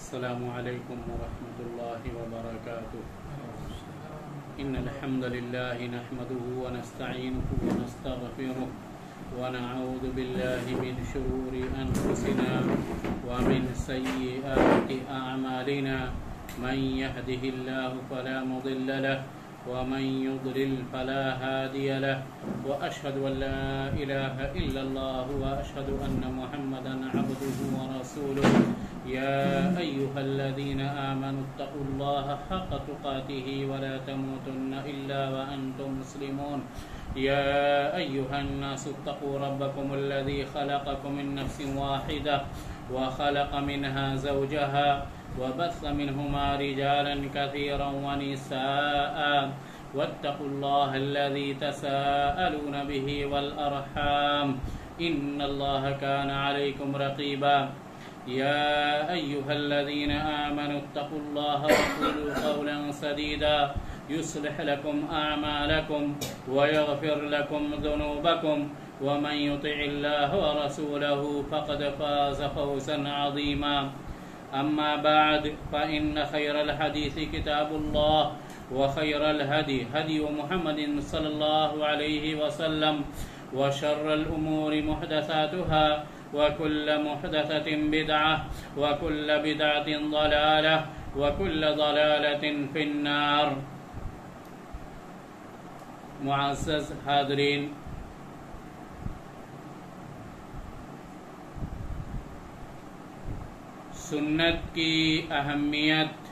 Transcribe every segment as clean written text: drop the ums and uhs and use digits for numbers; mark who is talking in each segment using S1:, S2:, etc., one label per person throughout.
S1: السلام عليكم ورحمة الله وبركاته. إن الحمد لله نحمده ونستعينه ونستغفره ونعوذ بالله من شرور أنفسنا ومن سيئات أعمالنا. من يهده الله فلا مضل له ومن يضلل فلا هادي له وأشهد أن لا إله إلا الله وأشهد أن محمدا عبده ورسوله. يا أيها الذين آمنوا اتقوا الله حق تقاته ولا تموتن إلا وأنتم مسلمون. يا أيها الناس اتقوا ربكم الذي خلقكم من نفس واحدة وخلق منها زوجها وبث منهما رجالا كثيرا ونساء واتقوا الله الذي تساءلون به والأرحام إن الله كان عليكم رقيبا. يا أيها الذين آمنوا اتقوا الله وقولوا قولا سديدا يصلح لكم أعمالكم ويغفر لكم ذنوبكم ومن يطع الله ورسوله فقد فاز فوزا عظيما. أما بعد فإن خير الحديث كتاب الله وخير الهدي هدي محمد صلى الله عليه وسلم وشر الأمور محدثاتها وكل محدثة بدعة وكل بدعة ضلالة وكل ضلالة في النار. معزز حاضرین، سنت کی اہمیت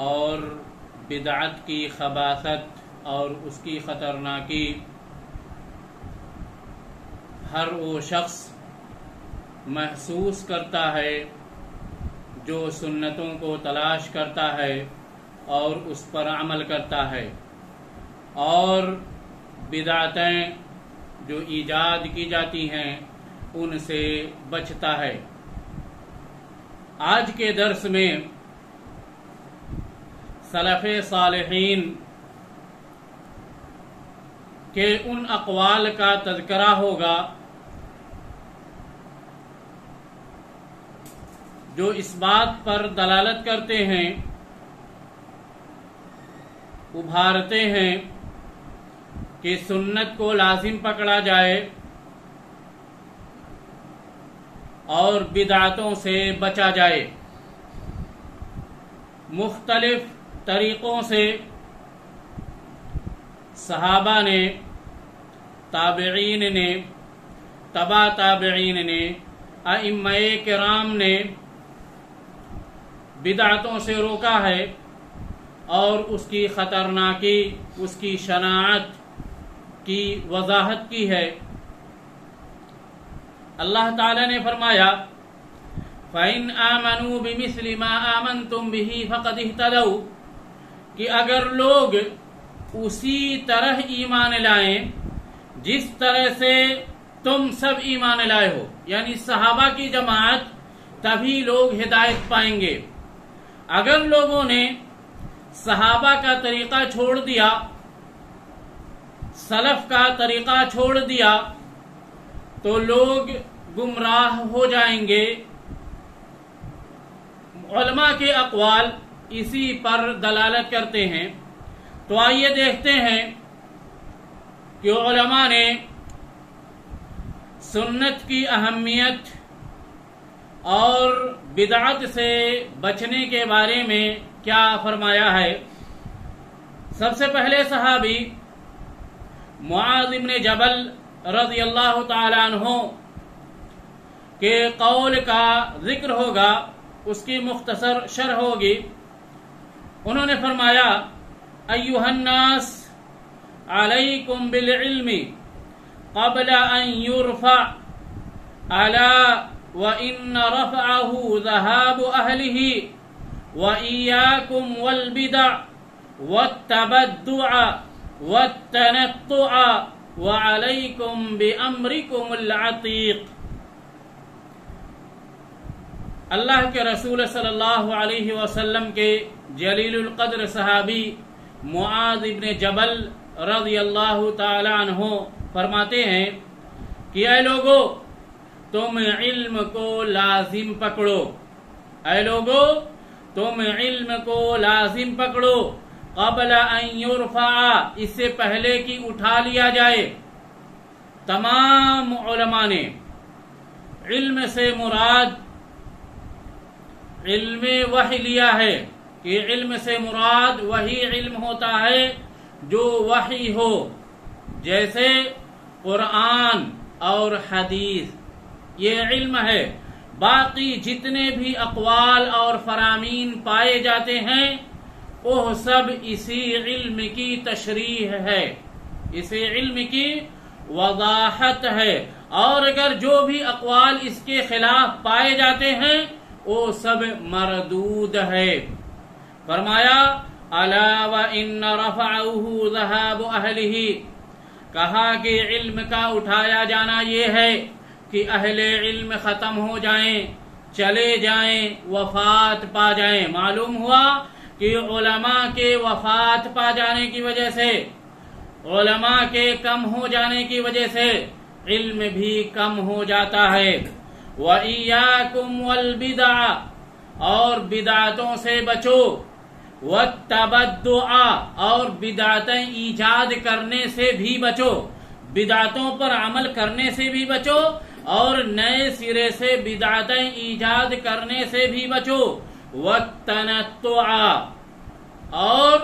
S1: اور بدعت کی خباثت اور اس کی خطرناکی ہر وہ شخص محسوس کرتا ہے جو سنتوں کو تلاش کرتا ہے اور اس پر عمل کرتا ہے، اور بدعتیں جو ایجاد کی جاتی ہیں ان سے بچتا ہے. آج کے درس میں سلف صالحین کے ان اقوال کا تذکرہ ہوگا جو اس بات پر دلالت کرتے ہیں، ابھارتے ہیں کہ سنت کو لازم پکڑا جائے اور بدعتوں سے بچا جائے. مختلف طریقوں سے صحابہ نے، تابعین نے، تبع تابعین نے، ائمہ کرام نے بدعتوں سے روکا ہے اور اس کی خطرناکی، اس کی شناعت کی وضاحت کی ہے. اللہ تعالی نے فرمایا فَإِنْ آمَنُوا بِمِثْلِ مَا آمَنْتُمْ بِهِ فَقَدْ اهْتَدَوْا، کہ اگر لوگ اسی طرح ایمان لائیں جس طرح سے تم سب ایمان لائے ہو، یعنی صحابہ کی جماعت، تبھی لوگ ہدایت پائیں گے. اگر لوگوں نے صحابہ کا طریقہ چھوڑ دیا، سلف کا طریقہ چھوڑ دیا، تو لوگ گمراہ ہو جائیں گے. علماء کے اقوال اسی پر دلالت کرتے ہیں. تو آئیے دیکھتے ہیں کہ علماء نے سنت کی اہمیت اور بدعت سے بچنے کے بارے میں کیا فرمایا ہے. سب سے پہلے صحابی معاذ بن جبل رضی اللہ تعالی عنہ کے قول کا ذکر ہوگا، اس کی مختصر شرح ہوگی. انہوں نے فرمایا ایھا الناس علیکم بالعلم قبل ان یرفع الا وان رفعه ذهاب اهله وإياكم والبدع والتبدع والتنطع وعليكم بأمركم العتيق. اللہ کے رسول صلی اللہ علیہ وسلم کے جلیل القدر صحابی معاذ بن جبل رضی اللہ تعالی عنہ فرماتے ہیں کہ اے لوگو، تم علم کو لازم پکڑو، اے لوگو تم علم کو لازم پکڑو، قبل ان یرفع، اس سے پہلے کہ اٹھا لیا جائے۔ تمام علماء نے علم سے مراد علم وحی لیا ہے کہ علم سے مراد وہی علم ہوتا ہے جو وحی ہو، جیسے قرآن اور حدیث، یہ علم ہے۔ باقی جتنے بھی اقوال اور فرامین پائے جاتے ہیں وہ سب اسی علم کی تشریح ہے، اسی علم کی وضاحت ہے، اور اگر جو بھی اقوال اس کے خلاف پائے جاتے ہیں وہ سب مردود ہے۔ فرمایا الا وان رفعه ذهاب اهله، کہا کہ علم کا اٹھایا جانا یہ ہے کہ اہل علم ختم ہو جائیں، چلے جائیں، وفات پا جائیں۔ معلوم ہوا کہ علماء کے وفات پا جانے کی وجہ سے، علماء کے کم ہو جانے کی وجہ سے علم بھی کم ہو جاتا ہے۔ وَإِيَّاكُمْ وَالْبِدْعَ، اور بدعتوں سے بچو، وَالتَّبَدُّعَ، اور بدعتیں ایجاد کرنے سے بھی بچو، بدعتوں پر عمل کرنے سے بھی بچو اور نئے سرے سے بدعتیں ایجاد کرنے سے بھی بچو، وَالتَّنَطُّعَ، اور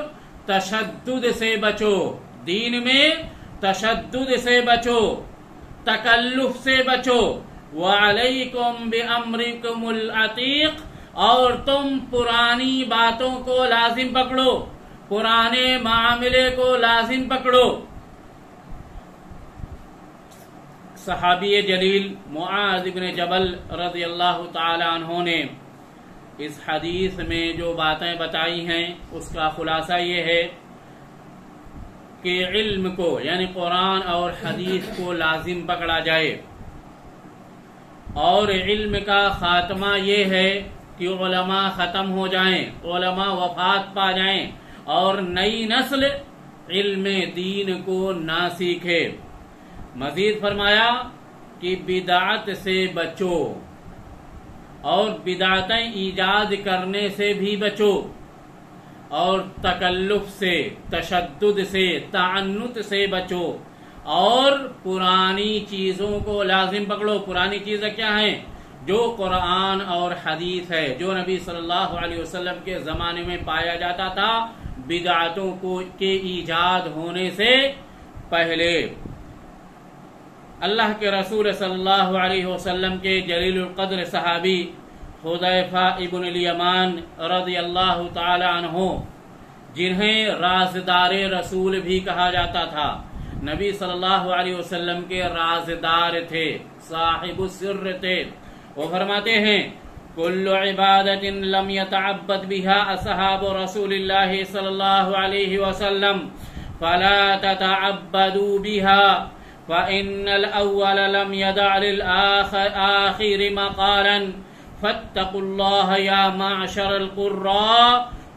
S1: تشدد سے بچو، دین میں تشدد سے بچو، تکلف سے بچو، وَعَلَيْكُمْ بِأَمْرِكُمُ الْعَتِيقِ، اور تم پرانی باتوں کو لازم پکڑو، پرانے معاملے کو لازم پکڑو۔ صحابی جلیل معاذ بن جبل رضی اللہ تعالی عنہ نے اس حدیث میں جو باتیں بتائی ہیں اس کا خلاصہ یہ ہے کہ علم کو یعنی قرآن اور حدیث کو لازم پکڑا جائے، اور علم کا خاتمہ یہ ہے کہ علماء ختم ہو جائیں، علماء وفات پا جائیں اور نئی نسل علم دین کو نہ سیکھے۔ مزید فرمایا کہ بدعت سے بچو اور بدعتیں ایجاد کرنے سے بھی بچو، اور تکلف سے، تشدد سے، تعنت سے بچو، اور پرانی چیزوں کو لازم پکڑو۔ پرانی چیزیں کیا ہیں؟ جو قرآن اور حدیث ہے، جو نبی صلی اللہ علیہ وسلم کے زمانے میں پایا جاتا تھا بدعتوں کے ایجاد ہونے سے پہلے۔ اللہ کے رسول صلی اللہ علیہ وسلم کے جلیل القدر صحابی حذیفہ ابن الیمان رضی اللہ تعالی عنہ، جنہیں رازدار رسول بھی کہا جاتا تھا، نبی صلی اللہ علیہ وسلم کے رازدار تھے، صاحب السر تھے، وہ فرماتے ہیں کل عبادت لم يتعبد بها اصحاب رسول اللہ صلی اللہ علیہ وسلم فلا تتعبدوا بها فإن الأول لم يدع للآخر مقالا فاتقوا الله يا معشر القراء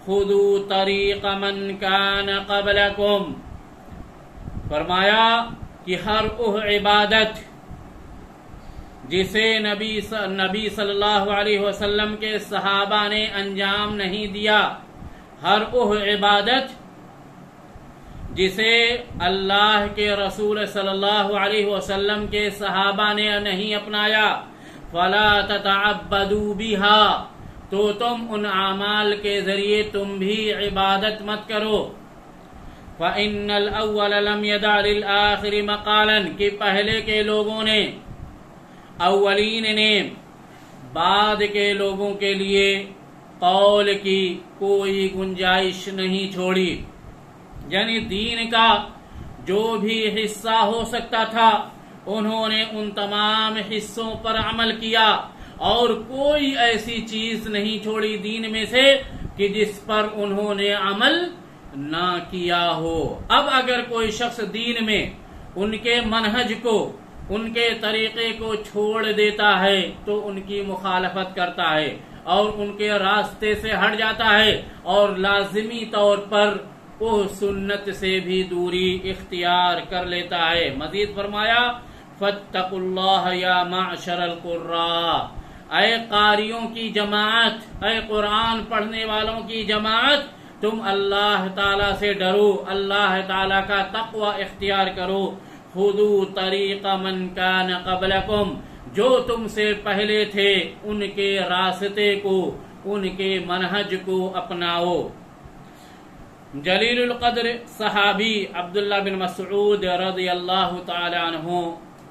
S1: خذوا طریق من كان قبلكم۔ فرمایا کہ ہر وہ عبادت جسے نبی صلی اللہ علیہ وسلم کے صحابہ نے انجام نہیں دیا، ہر وہ عبادت جسے اللہ کے رسول صلی اللہ علیہ وسلم کے صحابہ نے نہیں اپنایا، فلا تتعبدوا بها، تو تم ان اعمال کے ذریعے تم بھی عبادت مت کرو۔ فإن الأول لم يدع للآخر مقالا، کہ پہلے کے لوگوں نے، اولین نے بعد کے لوگوں کے لیے قول کی کوئی گنجائش نہیں چھوڑی، یعنی دین کا جو بھی حصہ ہو سکتا تھا انہوں نے ان تمام حصوں پر عمل کیا، اور کوئی ایسی چیز نہیں چھوڑی دین میں سے کہ جس پر انہوں نے عمل نہ کیا ہو۔ اب اگر کوئی شخص دین میں ان کے منہج کو، ان کے طریقے کو چھوڑ دیتا ہے تو ان کی مخالفت کرتا ہے اور ان کے راستے سے ہٹ جاتا ہے، اور لازمی طور پر وہ سنت سے بھی دوری اختیار کر لیتا ہے۔ مزید فرمایا فاتقوا اللہ یا معشر القراء، اے قاریوں کی جماعت، اے قرآن پڑھنے والوں کی جماعت، تم اللہ تعالیٰ سے ڈرو، اللہ تعالیٰ کا تقوی اختیار کرو۔ خذوا طریق من کان قبلکم، جو تم سے پہلے تھے ان کے راستے کو، ان کے منہج کو اپناؤ۔ جلیل القدر صحابی عبداللہ بن مسعود رضی اللہ تعالی عنہ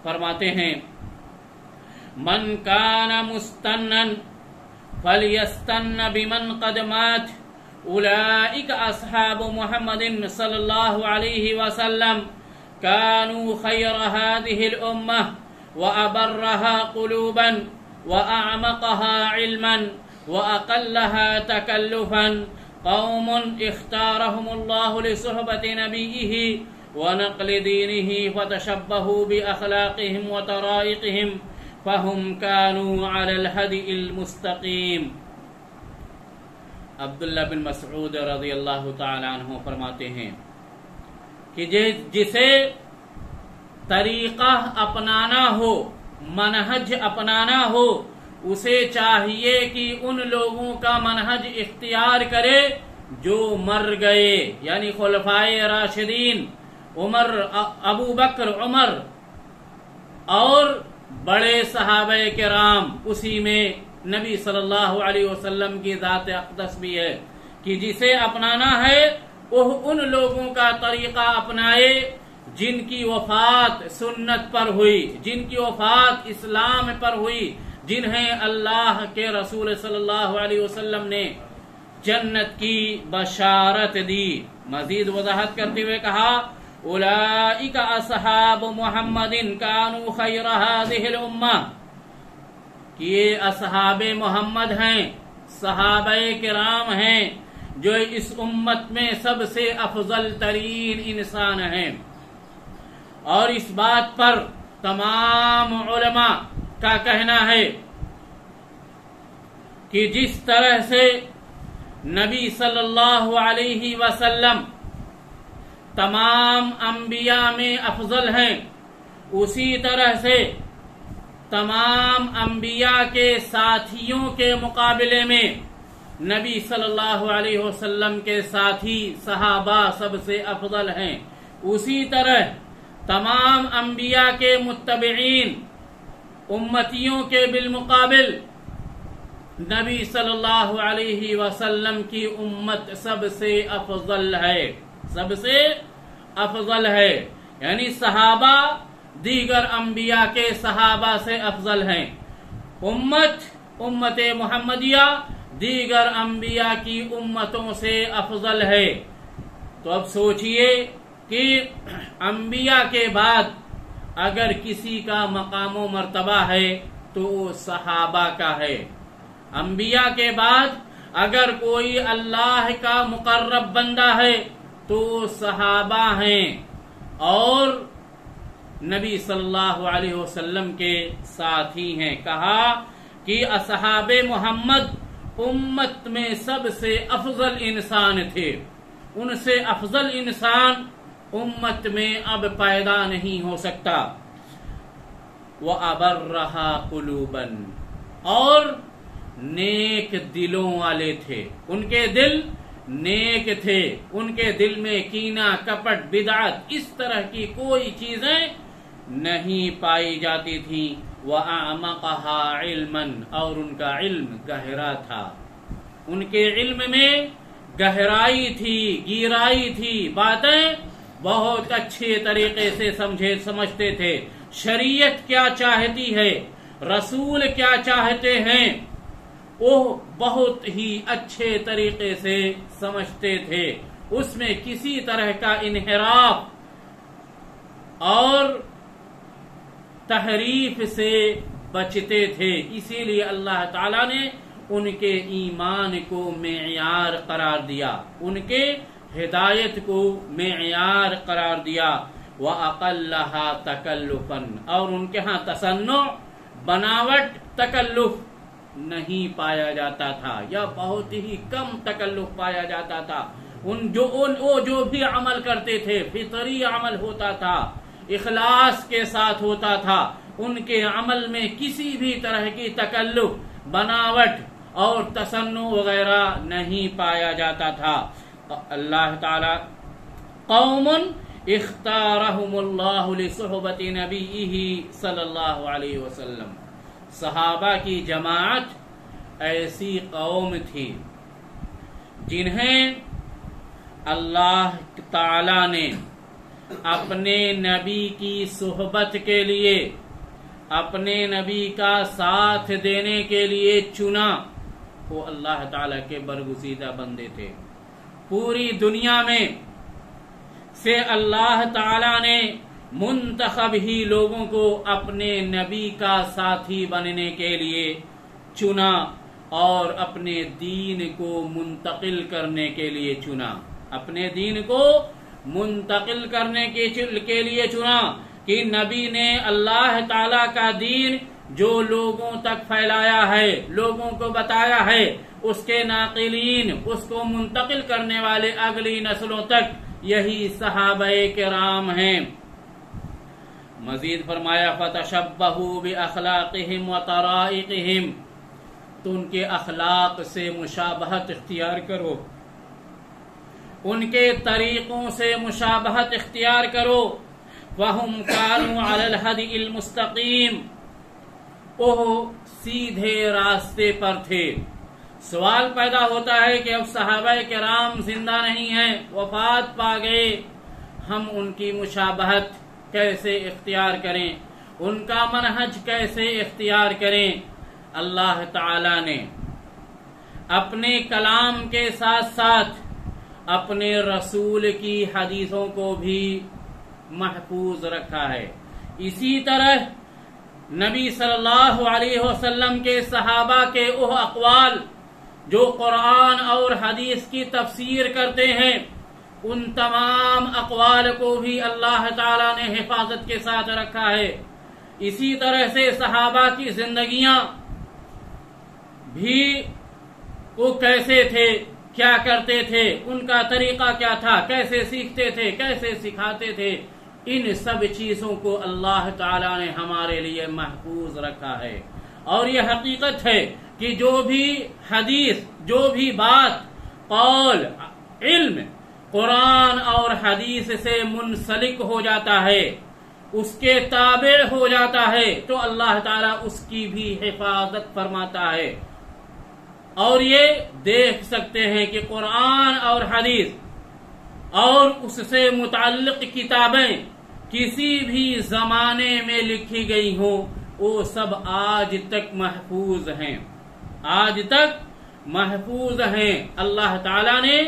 S1: فرماتے ہیں، من کان مستنا فلیستن بمن قد مات، اولئک اصحاب محمد صلی اللہ علیہ وسلم، كانوا خير هذه الأمة وأبرها قلوبا وأعمقها علما وأقلها تكلفا، قوم اختارهم الله لصحبة نبيه ونقل دينه فتشبهوا بأخلاقهم وطرائقهم فهم كانوا على الهدي المستقيم۔ عبداللہ بن مسعود رضی اللہ تعالی عنہ فرماتے ہیں کہ جسے طریقہ اپنانا ہو، منہج اپنانا ہو، اسے چاہیے کہ ان لوگوں کا منہج اختیار کرے جو مر گئے، یعنی خلفائے راشدین ابو بکر، عمر اور بڑے صحابہ کرام، اسی میں نبی صلی اللہ علیہ وسلم کی ذات اقدس بھی ہے، کہ جسے اپنانا ہے وہ ان لوگوں کا طریقہ اپنائے جن کی وفات سنت پر ہوئی، جن کی وفات اسلام پر ہوئی، جنہیں اللہ کے رسول صلی اللہ علیہ وسلم نے جنت کی بشارت دی۔ مزید وضاحت کرتے ہوئے کہا، اولئک اصحاب محمد کانوا خیر هذه الامہ، کہ یہ اصحاب محمد ہیں، صحابہ کرام ہیں، جو اس امت میں سب سے افضل ترین انسان ہیں۔ اور اس بات پر تمام علماء کا کہنا ہے کہ جس طرح سے نبی صلی اللہ علیہ وسلم تمام انبیاء میں افضل ہیں، اسی طرح سے تمام انبیاء کے ساتھیوں کے مقابلے میں نبی صلی اللہ علیہ وسلم کے ساتھی صحابہ سب سے افضل ہیں۔ اسی طرح تمام انبیاء کے متبعین امتیوں کے بالمقابل نبی صلی اللہ علیہ وسلم کی امت سب سے افضل ہے، سب سے افضل ہے، یعنی صحابہ دیگر انبیاء کے صحابہ سے افضل ہیں، امت محمدیہ دیگر انبیاء کی امتوں سے افضل ہے۔ تو اب سوچئے کہ انبیاء کے بعد اگر کسی کا مقام و مرتبہ ہے تو وہ صحابہ کا ہے، انبیاء کے بعد اگر کوئی اللہ کا مقرب بندہ ہے تو وہ صحابہ ہیں اور نبی صلی اللہ علیہ وسلم کے ساتھی ہیں۔ کہا کہ اصحاب محمد امت میں سب سے افضل انسان تھے، ان سے افضل انسان امت میں اب پیدا نہیں ہو سکتا۔ وَأَبَرَّهَا قُلُوبًا، اور نیک دلوں والے تھے، ان کے دل نیک تھے، ان کے دل میں کینہ، کپٹ، بدعت، اس طرح کی کوئی چیزیں نہیں پائی جاتی تھی۔ وَأَعْمَقَهَا عِلْمًا، اور ان کا علم گہرا تھا، ان کے علم میں گہرائی تھی، گہرائی تھی، باتیں بہت اچھے طریقے سے سمجھتے تھے، شریعت کیا چاہتی ہے، رسول کیا چاہتے ہیں، وہ بہت ہی اچھے طریقے سے سمجھتے تھے، اس میں کسی طرح کا انحراف اور تحریف سے بچتے تھے۔ اسی لیے اللہ تعالیٰ نے ان کے ایمان کو معیار قرار دیا، ان کے ہدایت کو معیار قرار دیا۔ وَأَقَلَّهَا تَكَلُّفًا، اور ان کے ہاں تصنع، بناوٹ، تکلف نہیں پایا جاتا تھا، یا بہت ہی کم تکلف پایا جاتا تھا۔ وہ جو بھی عمل کرتے تھے فطری عمل ہوتا تھا، اخلاص کے ساتھ ہوتا تھا، ان کے عمل میں کسی بھی طرح کی تکلف، بناوٹ اور تصنع وغیرہ نہیں پایا جاتا تھا۔ اللہ تعالی قوم اختارہم اللہ لصحبت نبیہ صلی اللہ علیہ وسلم، صحابہ کی جماعت ایسی قوم تھی جنہیں اللہ تعالی نے اپنے نبی کی صحبت کے لیے، اپنے نبی کا ساتھ دینے کے لیے چنا۔ وہ اللہ تعالی کے برگزیدہ بندے تھے۔ پوری دنیا میں سے اللہ تعالی نے منتخب ہی لوگوں کو اپنے نبی کا ساتھی بننے کے لیے چنا اور اپنے دین کو منتقل کرنے کے لیے چنا، اپنے دین کو منتقل کرنے کے لیے چنا کہ نبی نے اللہ تعالی کا دین جو لوگوں تک پھیلایا ہے، لوگوں کو بتایا ہے، اس کے ناقلین، اس کو منتقل کرنے والے اگلی نسلوں تک یہی صحابہ کرام ہیں۔ مزید فرمایا فَتَشَبَّهُوا بِأَخْلَاقِهِمْ وَطَرَائِقِهِمْ، تو ان کے اخلاق سے مشابہت اختیار کرو، ان کے طریقوں سے مشابہت اختیار کرو۔ وَهُمْ كَانُوا عَلَى الْهَدِيِ الْمُسْتَقِيمِ، وہ سیدھے راستے پر تھے۔ سوال پیدا ہوتا ہے کہ اب صحابہ کرام زندہ نہیں ہیں، وفات پا گئے، ہم ان کی مشابہت کیسے اختیار کریں، ان کا منہج کیسے اختیار کریں؟ اللہ تعالی نے اپنے کلام کے ساتھ ساتھ اپنے رسول کی حدیثوں کو بھی محفوظ رکھا ہے۔ اسی طرح نبی صلی اللہ علیہ وسلم کے صحابہ کے وہ اقوال جو قرآن اور حدیث کی تفسیر کرتے ہیں، ان تمام اقوال کو بھی اللہ تعالی نے حفاظت کے ساتھ رکھا ہے۔ اسی طرح سے صحابہ کی زندگیاں بھی وہ کیسے تھے، کیا کرتے تھے، ان کا طریقہ کیا تھا، کیسے سیکھتے تھے، کیسے سکھاتے تھے، ان سب چیزوں کو اللہ تعالی نے ہمارے لیے محفوظ رکھا ہے۔ اور یہ حقیقت ہے کہ جو بھی حدیث، جو بھی بات، قول، علم قرآن اور حدیث سے منسلک ہو جاتا ہے، اس کے تابع ہو جاتا ہے، تو اللہ تعالیٰ اس کی بھی حفاظت فرماتا ہے۔ اور یہ دیکھ سکتے ہیں کہ قرآن اور حدیث اور اس سے متعلق کتابیں کسی بھی زمانے میں لکھی گئی ہوں، وہ سب آج تک محفوظ ہیں، آج تک محفوظ ہیں۔ اللہ تعالیٰ نے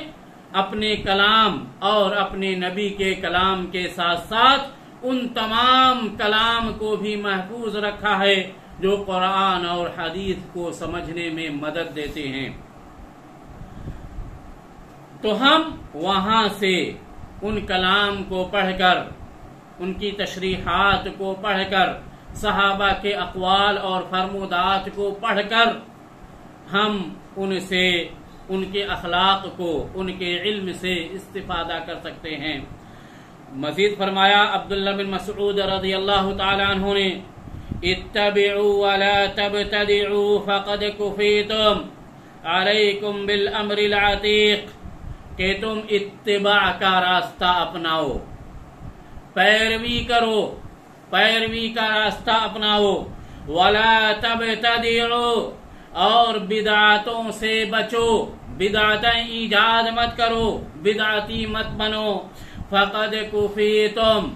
S1: اپنے کلام اور اپنے نبی کے کلام کے ساتھ ساتھ ان تمام کلام کو بھی محفوظ رکھا ہے جو قرآن اور حدیث کو سمجھنے میں مدد دیتے ہیں۔ تو ہم وہاں سے ان کلام کو پڑھ کر، ان کی تشریحات کو پڑھ کر، صحابہ کے اقوال اور فرمودات کو پڑھ کر ہم ان سے، ان کے اخلاق کو، ان کے علم سے استفادہ کر سکتے ہیں۔ مزید فرمایا عبداللہ بن مسعود رضی اللہ تعالی عنہ نے، اتبعوا ولا تبتدعوا فقد کفیتم علیکم بالامر العتیق، کہ تم اتباع کا راستہ اپناؤ، پیروی کرو، پیروی کا راستہ اپناؤ، ولا تبتدعوا، اور بدعاتوں سے بچو، بدعتیں ایجاد مت کرو، بدعتی مت بنو، فقد کفیتم،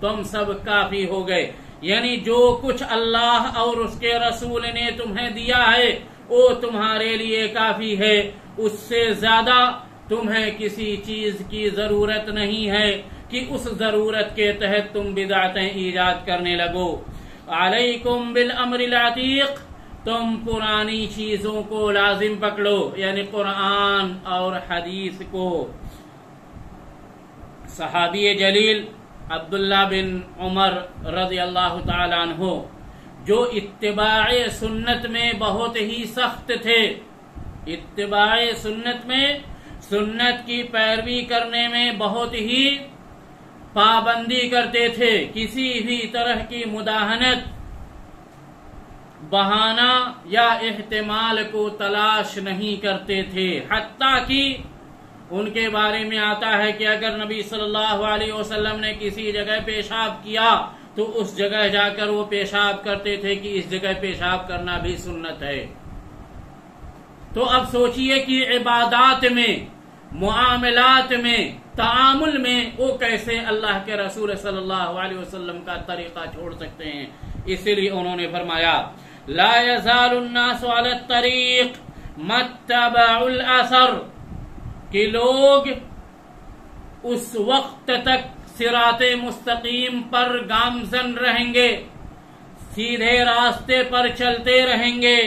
S1: تم سب کافی ہو گئے۔ یعنی جو کچھ اللہ اور اس کے رسول نے تمہیں دیا ہے وہ تمہارے لیے کافی ہے، اس سے زیادہ تمہیں کسی چیز کی ضرورت نہیں ہے کہ اس ضرورت کے تحت تم بدعتیں ایجاد کرنے لگو۔ علیکم بالامر العتیق، تم پرانی چیزوں کو لازم پکڑو، یعنی قرآن اور حدیث کو۔ صحابی جلیل عبداللہ بن عمر رضی اللہ تعالی عنہ جو اتباع سنت میں بہت ہی سخت تھے، اتباع سنت میں، سنت کی پیروی کرنے میں بہت ہی پابندی کرتے تھے، کسی بھی طرح کی مداہنت، بہانہ یا احتمال کو تلاش نہیں کرتے تھے، حتیٰ کہ ان کے بارے میں آتا ہے کہ اگر نبی صلی اللہ علیہ وسلم نے کسی جگہ پیشاب کیا تو اس جگہ جا کر وہ پیشاب کرتے تھے کہ اس جگہ پیشاب کرنا بھی سنت ہے۔ تو اب سوچئے کہ عبادات میں، معاملات میں، تعامل میں وہ کیسے اللہ کے رسول صلی اللہ علیہ وسلم کا طریقہ چھوڑ سکتے ہیں۔ اسی لیے انہوں نے فرمایا لا يزال الناس على الطريق ما اتبعوا الاثر، کہ لوگ اس وقت تک صراط مستقیم پر گامزن رہیں گے، سیدھے راستے پر چلتے رہیں گے،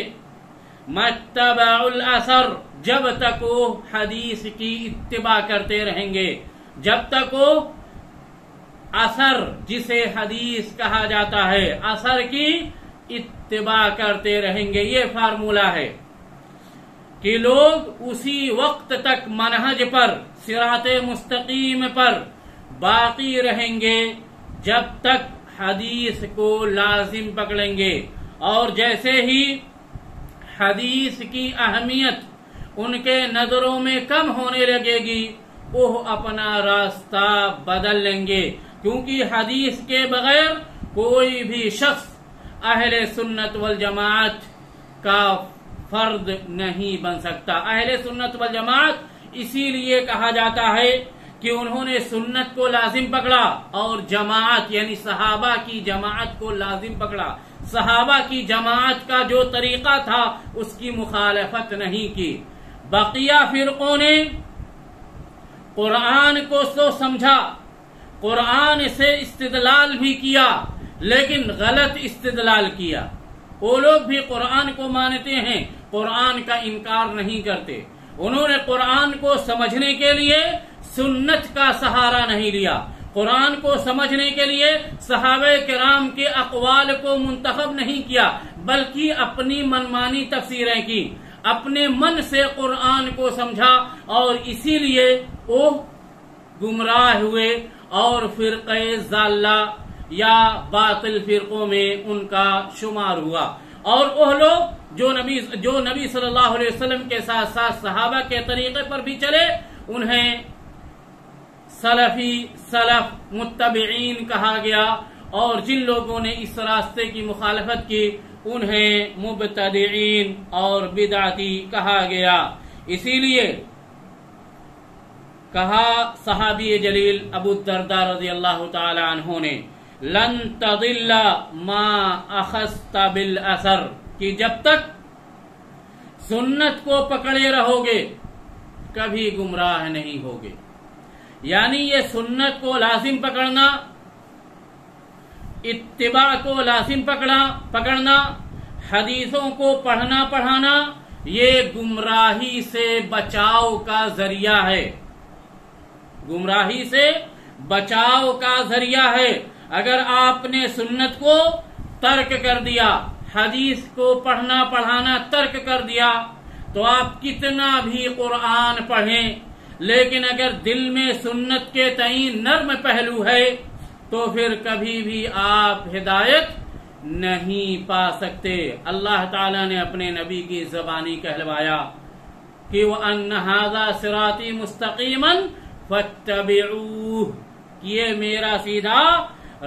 S1: ما اتبعوا الاثر، جب تک وہ حدیث کی اتباع کرتے رہیں گے، جب تک وہ اثر جسے حدیث کہا جاتا ہے، اثر کی اتباع کرتے رہیں گے۔ یہ فارمولہ ہے کہ لوگ اسی وقت تک منہج پر، صراط مستقیم پر باقی رہیں گے جب تک حدیث کو لازم پکڑیں گے، اور جیسے ہی حدیث کی اہمیت ان کے نظروں میں کم ہونے لگے گی وہ اپنا راستہ بدل لیں گے، کیونکہ حدیث کے بغیر کوئی بھی شخص اہل سنت والجماعت کا فرد نہیں بن سکتا۔ اہل سنت والجماعت اسی لیے کہا جاتا ہے کہ انہوں نے سنت کو لازم پکڑا اور جماعت یعنی صحابہ کی جماعت کو لازم پکڑا، صحابہ کی جماعت کا جو طریقہ تھا اس کی مخالفت نہیں کی۔ بقیہ فرقوں نے قرآن کو تو سمجھا، قرآن سے استدلال بھی کیا، لیکن غلط استدلال کیا۔ وہ لوگ بھی قرآن کو مانتے ہیں، قرآن کا انکار نہیں کرتے، انہوں نے قرآن کو سمجھنے کے لیے سنت کا سہارا نہیں لیا، قرآن کو سمجھنے کے لیے صحابہ کرام کے اقوال کو منتخب نہیں کیا، بلکہ اپنی منمانی تفسیریں کی، اپنے من سے قرآن کو سمجھا، اور اسی لیے وہ گمراہ ہوئے اور فرقہ ضالہ یا باطل فرقوں میں ان کا شمار ہوا۔ اور وہ لوگ جو نبی صلی اللہ علیہ وسلم کے ساتھ ساتھ صحابہ کے طریقے پر بھی چلے انہیں سلف متبعین کہا گیا، اور جن لوگوں نے اس راستے کی مخالفت کی انہیں مبتدعین اور بدعتی کہا گیا۔ اسی لیے کہا صحابی جلیل ابو الدرداء رضی اللہ تعالی عنہ نے لن تضل ما اخذت بالاثر، کہ جب تک سنت کو پکڑے رہو گے کبھی گمراہ نہیں ہوگے۔ یعنی یہ سنت کو لازم پکڑنا، اتباع کو لازم پکڑنا، حدیثوں کو پڑھنا پڑھانا، یہ گمراہی سے بچاؤ کا ذریعہ ہے، گمراہی سے بچاؤ کا ذریعہ ہے۔ اگر آپ نے سنت کو ترک کر دیا، حدیث کو پڑھنا پڑھانا ترک کر دیا، تو آپ کتنا بھی قرآن پڑھیں، لیکن اگر دل میں سنت کے تئیں نرم پہلو ہے تو پھر کبھی بھی آپ ہدایت نہیں پا سکتے۔ اللہ تعالیٰ نے اپنے نبی کی زبانی کہلوایا کہ وَأَنَّ هَذَا صِرَاطِي مُسْتَقِيمًا فَاتَّبِعُوهُ، کہ یہ میرا سیدھا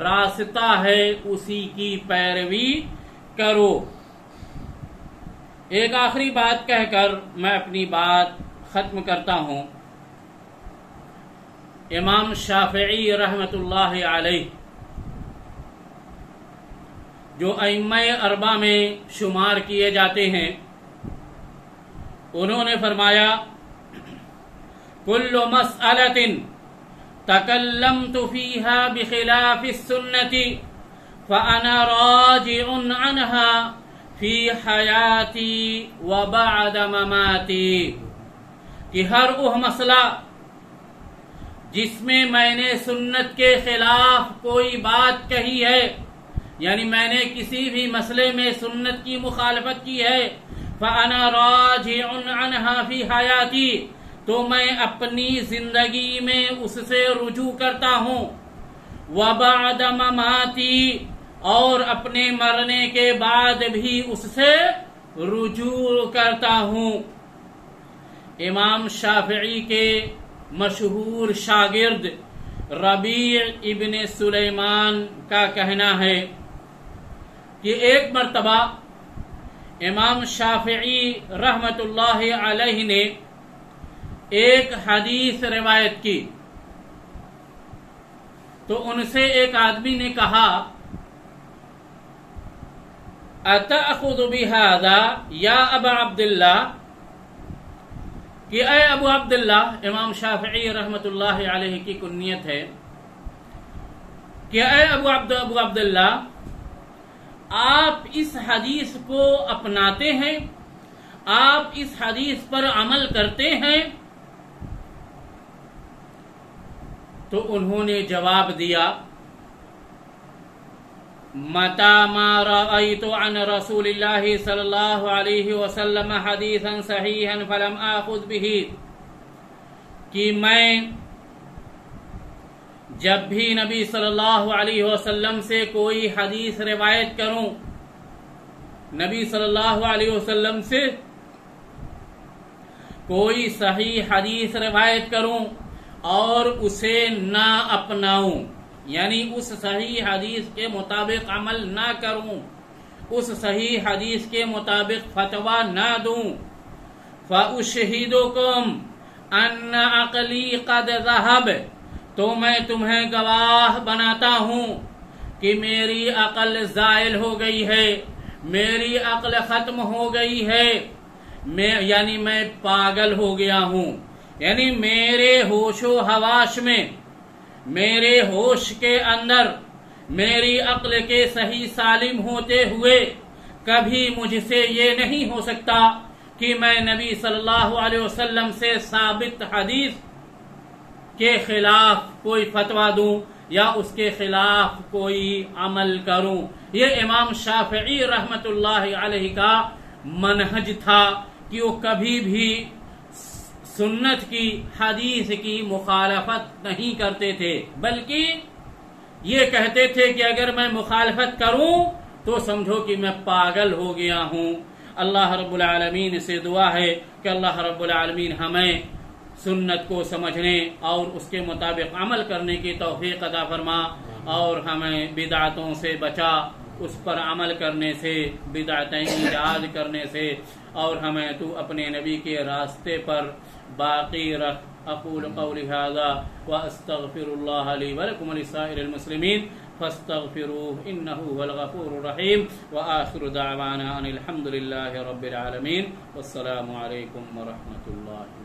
S1: راستہ ہے، اسی کی پیروی کرو۔ ایک آخری بات کہہ کر میں اپنی بات ختم کرتا ہوں۔ امام شافعی رحمت اللہ علیہ جو ائمہ اربعہ میں شمار کیے جاتے ہیں، انہوں نے فرمایا کل مسئلۃ تکلمت فیہا بخلاف السنۃ فانا راجع عنہا فی حیاتی وبعد مماتی، کہ ہر وہ مسئلہ جس میں میں نے سنت کے خلاف کوئی بات کہی ہے، یعنی میں نے کسی بھی مسئلے میں سنت کی مخالفت کی ہے، فَأَنَا رَاجِعٌ عَنْهَا فِي حَيَاتِي، تو میں اپنی زندگی میں اس سے رجوع کرتا ہوں، وبعد مماتی، اور اپنے مرنے کے بعد بھی اس سے رجوع کرتا ہوں۔ امام شافعی کے مشہور شاگرد ربیع ابن سلیمان کا کہنا ہے کہ ایک مرتبہ امام شافعی رحمت اللہ علیہ نے ایک حدیث روایت کی، تو ان سے ایک آدمی نے کہا اتأخذ بہذا یا ابا عبداللہ، کہ اے ابو عبداللہ، امام شافعی رحمت اللہ علیہ کی کنیت ہے کہ اے ابو عبداللہ، آپ اس حدیث کو اپناتے ہیں، آپ اس حدیث پر عمل کرتے ہیں؟ تو انہوں نے جواب دیا متى ما رأيت عن رسول الله صلی اللہ علیہ وسلم حدیثا صحیحا فلم آخذ به، کہ میں جب بھی نبی صلی اللہ علیہ وسلم سے کوئی حدیث روایت کروں، نبی صلی اللہ علیہ وسلم سے کوئی صحیح حدیث روایت کروں اور اسے نہ اپناؤں، یعنی اس صحیح حدیث کے مطابق عمل نہ کروں، اس صحیح حدیث کے مطابق فتویٰ نہ دوں، فَأُشْهِدُكُمْ أَنَّ عَقْلِي قَدْ ذَهَبَ، تو میں تمہیں گواہ بناتا ہوں کہ میری عقل زائل ہو گئی ہے، میری عقل ختم ہو گئی ہے، یعنی میں پاگل ہو گیا ہوں، یعنی میرے ہوش و حواس میں، میرے ہوش کے اندر، میری عقل کے صحیح سالم ہوتے ہوئے کبھی مجھ سے یہ نہیں ہو سکتا کہ میں نبی صلی اللہ علیہ وسلم سے ثابت حدیث کے خلاف کوئی فتویٰ دوں یا اس کے خلاف کوئی عمل کروں۔ یہ امام شافعی رحمت اللہ علیہ کا منہج تھا کہ وہ کبھی بھی سنت کی، حدیث کی مخالفت نہیں کرتے تھے، بلکہ یہ کہتے تھے کہ اگر میں مخالفت کروں تو سمجھو کہ میں پاگل ہو گیا ہوں۔ اللہ رب العالمین سے دعا ہے کہ اللہ رب العالمین ہمیں سنت کو سمجھنے اور اس کے مطابق عمل کرنے کی توفیق عطا فرما، اور ہمیں بدعتوں سے بچا، اس پر عمل کرنے سے، بدعتیں ایجاد کرنے سے، اور ہمیں تو اپنے نبی کے راستے پر باقی رکھ۔ اقول قولی ھذا واستغفر اللہ لی ولکم ولسائر المسلمین فاستغفروه انه هو الغفور الرحیم، وآخر دعوانا ان الحمد للہ رب العالمین، والسلام علیکم ورحمۃ اللہ۔